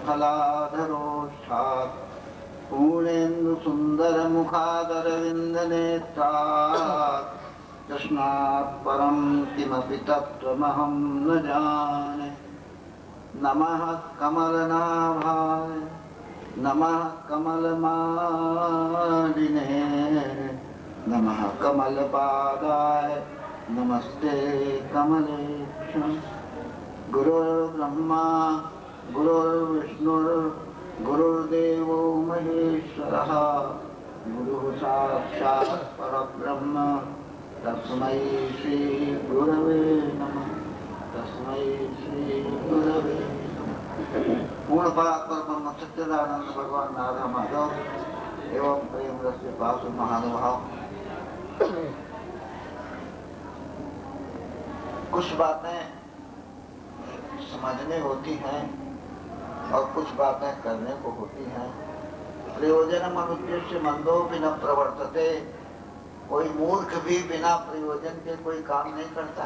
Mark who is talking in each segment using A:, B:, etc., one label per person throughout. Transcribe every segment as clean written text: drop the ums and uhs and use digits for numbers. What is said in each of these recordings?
A: फलाधरोष्ठात् पूर्णेन्दु सुंदर मुखादरविन्दनेत्रात् कृष्णात् परं किमपि तत्त्वमहं न जाने। नमः कमलनाभाय नमः कमलमालिने नमः कमलपादाय नमस्ते कमलेक्षण। गुरुर्ब्रह्मा गुरुर्विष्णुर्गुरुर्देवो महेश्वरः गुरुः साक्षात् परब्रह्म तस्मै श्री गुरवे नमः। तस्मै श्री गुरवे नमः। पूर्ण परात्पर ब्रह्म सच्चिदानंद भगवान राधा माधव एवं प्रेम रस पासु महानुभाव, कुछ बातें समझने होती हैं और कुछ बातें करने को होती हैं। प्रयोजनम अनुद्देश्य मंदोपि न प्रवर्तते। कोई मूर्ख भी बिना प्रयोजन के कोई काम नहीं करता।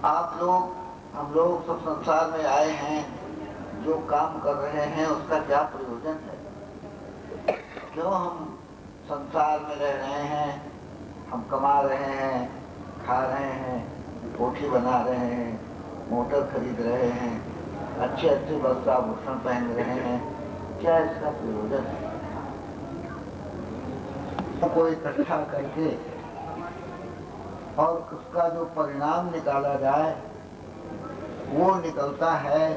A: आप लोग हम लोग सब संसार में आए हैं, जो काम कर रहे हैं उसका क्या प्रयोजन है? क्यों हम संसार में रह रहे हैं? हम कमा रहे हैं, खा रहे हैं, कोठी बना रहे हैं, मोटर खरीद रहे हैं, अच्छे अच्छे वस्त्र आभूषण पहन रहे हैं, क्या इसका प्रयोजन है? को इकट्ठा करके और उसका जो परिणाम निकाला जाए वो निकलता है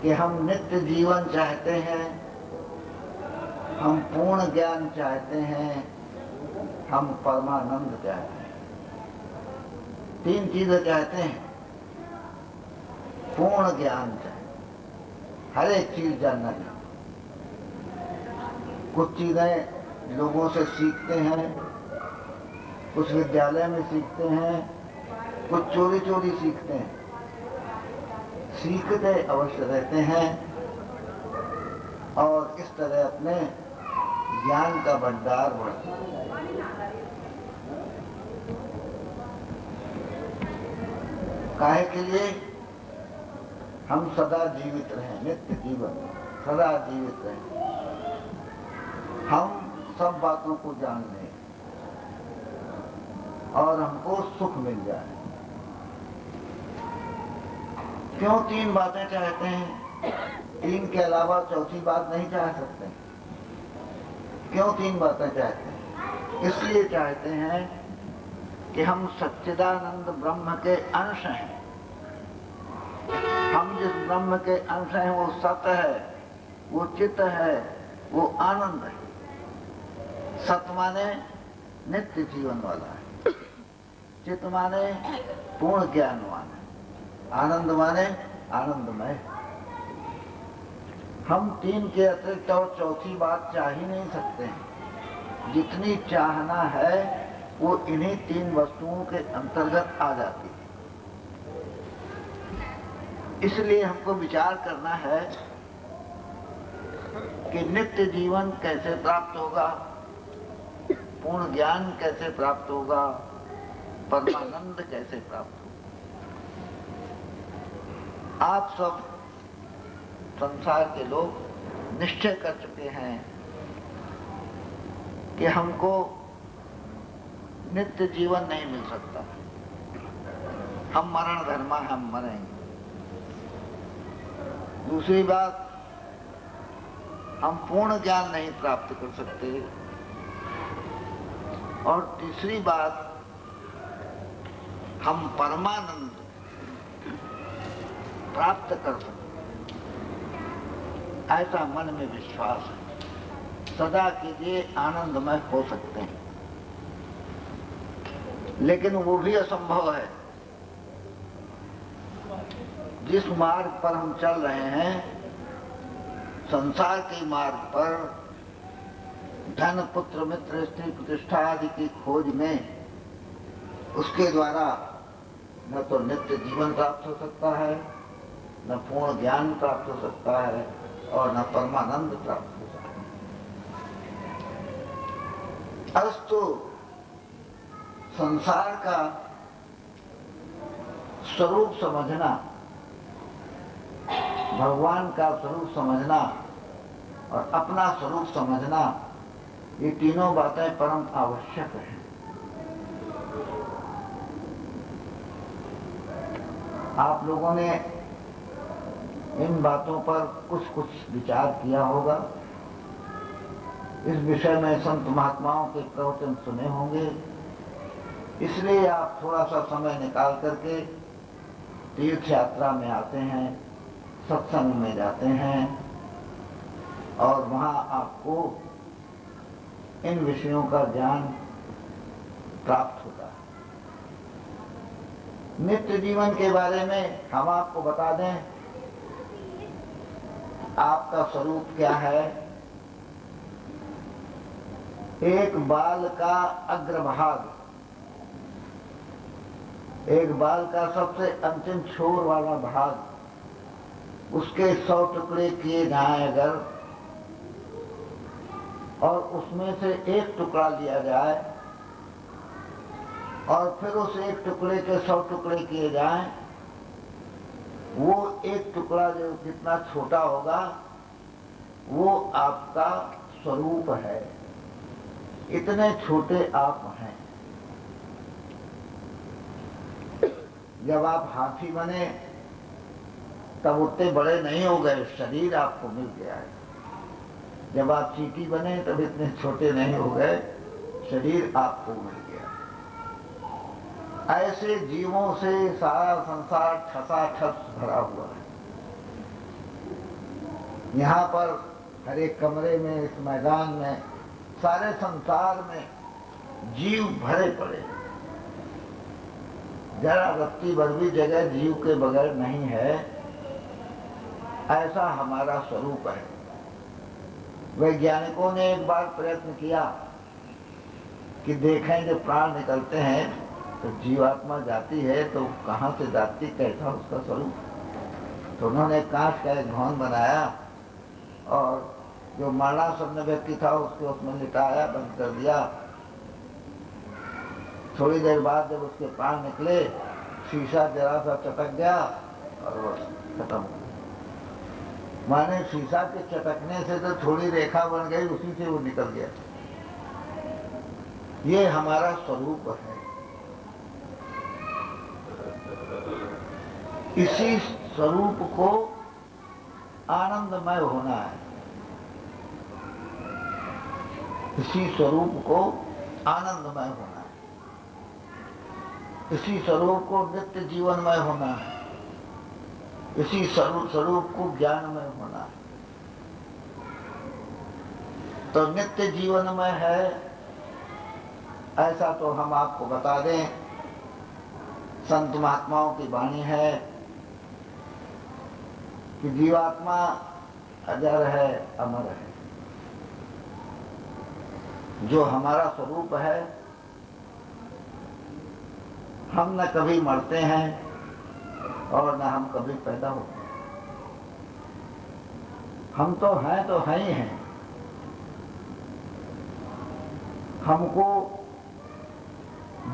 A: कि हम नित्य जीवन चाहते हैं, हम पूर्ण ज्ञान चाहते हैं, हम परमानंद चाहते हैं। तीन चीजें चाहते हैं। पूर्ण ज्ञान चाहिए, हर एक चीज जानना चाहिए। कुछ चीजें लोगों से सीखते हैं, कुछ विद्यालय में सीखते हैं, कुछ चोरी चोरी सीखते हैं। सीखते अवश्य रहते हैं और इस तरह अपने ज्ञान का भंडार बढ़ता है। काहे के लिए? हम सदा जीवित रहें, नित्य जीवन सदा जीवित रहें, हम सब बातों को जान लें और हमको सुख मिल जाए। क्यों तीन बातें चाहते हैं? तीन के अलावा चौथी बात नहीं चाह सकते। क्यों तीन बातें चाहते हैं? इसलिए चाहते हैं कि हम सच्चिदानंद ब्रह्म के अंश हैं। हम जिस ब्रह्म के अंश हैं वो सत्य है, वो चित्त है, वो आनंद है। सत्य माने नित्य जीवन वाला है, चित्त माने पूर्ण ज्ञानवान है, आनंद माने आनंदमय। हम तीन के अतिरिक्त और चौथी बात चाह ही नहीं सकते हैं। जितनी चाहना है वो इन्हीं तीन वस्तुओं के अंतर्गत आ जाती है। इसलिए हमको विचार करना है कि नित्य जीवन कैसे प्राप्त होगा, पूर्ण ज्ञान कैसे प्राप्त होगा, परमानंद कैसे प्राप्त होगा। आप सब संसार के लोग निश्चय कर चुके हैं कि हमको नित्य जीवन नहीं मिल सकता। हम मरण धर्मा, हम मरेंगे। दूसरी बात, हम पूर्ण ज्ञान नहीं प्राप्त कर सकते। और तीसरी बात, हम परमानंद प्राप्त कर सकते। ऐसा मन में विश्वास है, सदा के लिए आनंदमय हो सकते हैं। लेकिन वो भी असंभव है। जिस मार्ग पर हम चल रहे हैं, संसार के मार्ग पर, धन पुत्र मित्र स्त्री प्रतिष्ठा आदि की खोज में उसके द्वारा न तो नित्य जीवन प्राप्त हो सकता है, न पूर्ण ज्ञान प्राप्त हो सकता है और न परमानंद प्राप्त हो सकता है। अस्तु संसार का स्वरूप समझना, भगवान का स्वरूप समझना और अपना स्वरूप समझना, ये तीनों बातें परम आवश्यक हैं। आप लोगों ने इन बातों पर कुछ कुछ विचार किया होगा, इस विषय में संत महात्माओं के प्रवचन सुने होंगे, इसलिए आप थोड़ा सा समय निकाल करके तीर्थ यात्रा में आते हैं, सत्संग में जाते हैं और वहाँ आपको इन विषयों का ज्ञान प्राप्त होता है। नित्य जीवन के बारे में हम आपको बता दें, आपका स्वरूप क्या है। एक बाल का अग्रभाग, एक बाल का सबसे अंतिम छोर वाला भाग, उसके 100 टुकड़े किए जाएं अगर, और उसमें से एक टुकड़ा लिया जाए और फिर उस एक टुकड़े के 100 टुकड़े किए जाएं, वो एक टुकड़ा जो जितना छोटा होगा वो आपका स्वरूप है। इतने छोटे आप हैं। जब आप हाथी बने तब उतने बड़े नहीं हो गए, शरीर आपको मिल गया है। जब आप चींटी बने तब इतने छोटे नहीं हो गए, शरीर आपको मिल गया। ऐसे जीवों से सारा संसार ठसाठस भरा हुआ है। यहाँ पर हर एक कमरे में, इस मैदान में, सारे संसार में जीव भरे पड़े हैं। जरा रत्ती भर भी जगह जीव के बगैर नहीं है। ऐसा हमारा स्वरूप है। वैज्ञानिकों ने एक बार प्रयत्न किया कि देखें जब प्राण निकलते हैं तो जीवात्मा जाती है तो कहाँ से जाती, कैसा उसका स्वरूप। तो उन्होंने कांच का एक घौन बनाया और जो मरणासन्न व्यक्ति था उसको उसमें लिटाया, बंद कर दिया। थोड़ी देर बाद जब उसके प्राण निकले, शीशा जरा सा चटक गया और वो खत्म हो गया। माने शीशा के चटकने से तो थोड़ी रेखा बन गई, उसी से वो निकल गया। ये हमारा स्वरूप है। इसी स्वरूप को आनंदमय होना है। इसी स्वरूप को आनंदमय होना है। इसी स्वरूप को नित्य जीवनमय होना है। इसी स्वरूप को ज्ञानमय होना है। तो नित्य जीवनमय है ऐसा तो हम आपको बता दें, संत महात्माओं की वाणी है कि जीवात्मा अजर है, अमर है। जो हमारा स्वरूप है, हम न कभी मरते हैं और न हम कभी पैदा होते हैं। हम तो हैं ही हैं। हमको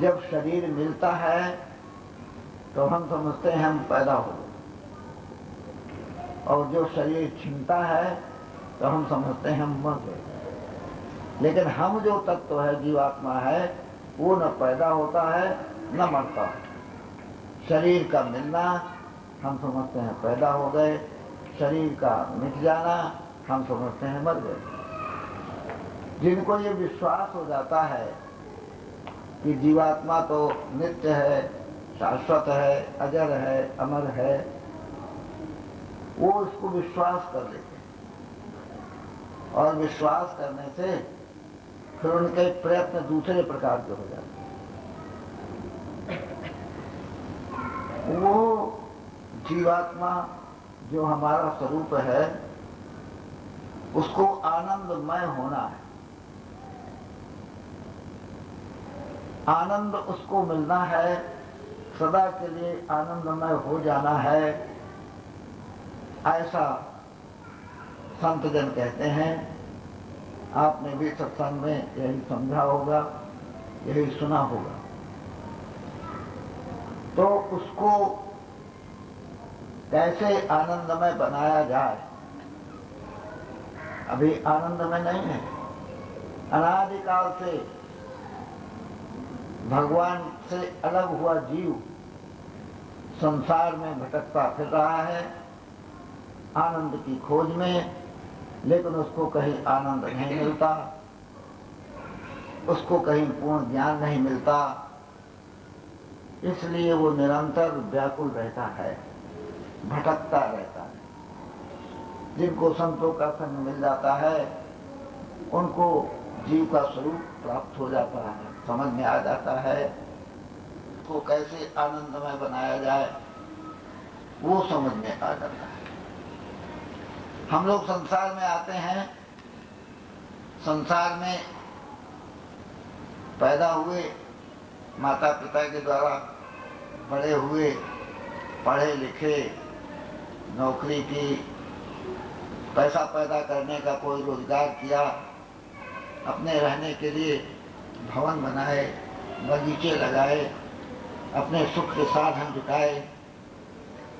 A: जब शरीर मिलता है तो हम समझते हैं हम पैदा हो गए, और जो शरीर छीनता है तो हम समझते हैं हम मर गए। लेकिन हम जो तत्व है, जीवात्मा है, वो न पैदा होता है न मरता है। शरीर का मिलना हम समझते हैं पैदा हो गए, शरीर का मिट जाना हम समझते हैं मर गए। जिनको ये विश्वास हो जाता है कि जीवात्मा तो नित्य है, शाश्वत है, अजर है, अमर है, वो इसको विश्वास कर लेते हैं। और विश्वास करने से फिर उनके प्रयत्न दूसरे प्रकार के हो जाते हैं। वो जीवात्मा जो हमारा स्वरूप है, उसको आनंदमय होना है। आनंद उसको मिलना है, सदा के लिए आनंदमय हो जाना है, ऐसा संत जन कहते हैं। आपने भी सत्संग में यही समझा होगा, यही सुना होगा। तो उसको कैसे आनंदमय बनाया जाए? अभी आनंदमय नहीं है। अनादिकाल से भगवान से अलग हुआ जीव संसार में भटकता फिर रहा है आनंद की खोज में, लेकिन उसको कहीं आनंद नहीं मिलता, उसको कहीं पूर्ण ज्ञान नहीं मिलता। इसलिए वो निरंतर व्याकुल रहता है, भटकता रहता है। जिनको संतों का संग मिल जाता है उनको जीव का स्वरूप प्राप्त हो जाता है, समझ में आ जाता है। उसको कैसे आनंदमय बनाया जाए वो समझ में आ जाता है। हम लोग संसार में आते हैं, संसार में पैदा हुए, माता पिता के द्वारा बड़े हुए, पढ़े लिखे, नौकरी की, पैसा पैदा करने का कोई रोजगार किया, अपने रहने के लिए भवन बनाए, बगीचे लगाए, अपने सुख के साधन जुटाए,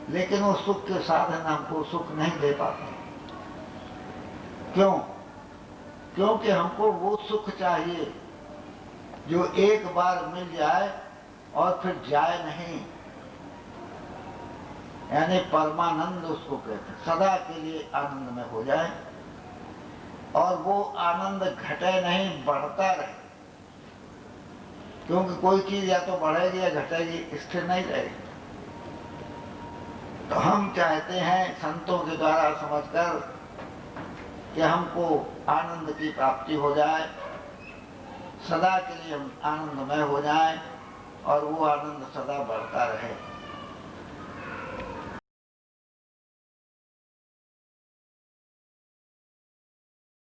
A: लेकिन वो सुख के साधन हमको सुख नहीं दे पाते। क्यों? क्योंकि हमको वो सुख चाहिए जो एक बार मिल जाए और फिर जाए नहीं, यानी परमानंद उसको कहते हैं। सदा के लिए आनंद में हो जाए और वो आनंद घटे नहीं, बढ़ता रहे। क्योंकि कोई चीज या तो बढ़ेगी या घटेगी, स्थिर नहीं रहेगी। तो हम चाहते हैं संतों के द्वारा समझकर कि हमको आनंद की प्राप्ति हो जाए, सदा के लिए हम आनंदमय हो जाएं और वो आनंद सदा बढ़ता रहे।